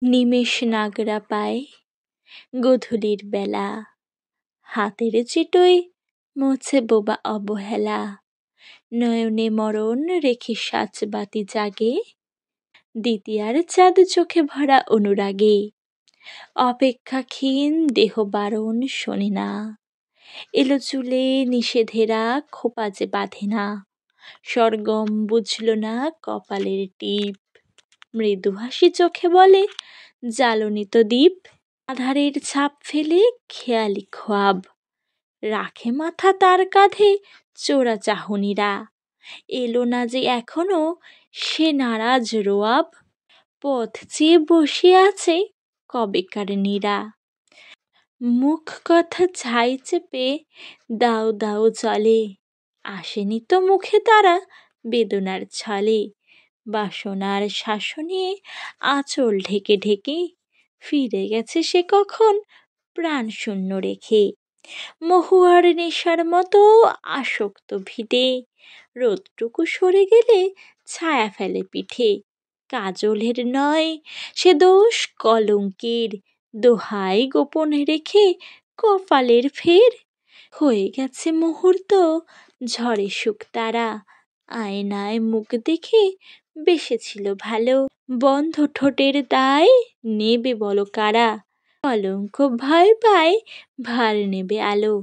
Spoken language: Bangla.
নিমেষ নাগরা পায় গোধূলির বেলা, হাতের চিতই মোছে বোবা অবহেলা। নয়নে মরণ রেখে সাঁচবাতি জাগে, দ্বিতীয়ার চাঁদ চোখে ভরা অনুরাগে। অপেক্ষাক্ষীণ দেহ বারণ শোনে না, এলো চুলে নিষেধেরা খোপা যে বাঁধে না। স্বর্গম বুঝল না কপালের টিপ, মৃদু হাসি চোখে বলে জ্বালনি তো দীপ। আধারের ছাপ ফেলে খেয়ালি খোয়াব, রাখে মাথা তার কাঁধে চোরা চাহনিরা। এলো না যে এখনো সে নারাজ রোয়াব, পথ চেয়ে বসে আছে কবেকার নীরা। মুখ কথা ছাই চেপে দাউ দাউ চলে, আসেনি তো মুখে তারা বেদনার ছলে। বাসনার শাসনে আঁচল ঢেকে ঢেকে, ফিরে গেছে সে কখন প্রাণ শূন্য রেখে। মহুয়ার নেশার মতো আসক্ত ভিটে, রোদটুকু সরে গেলে ছায়া ফেলে পিঠে। কাজলের নয় সে দোষ কলঙ্কের, দোহাই গোপনে রেখে কপালের ফের। হয়ে গেছে মুহূর্ত ঝড়ে শুকতারা, আয়নায় মুখ দেখে বেসেছিল ভালো। বন্ধ ঠোঁটের দায় নেবে বলো কারা, কলঙ্ক ভয় পায় ভার নেবে আলো।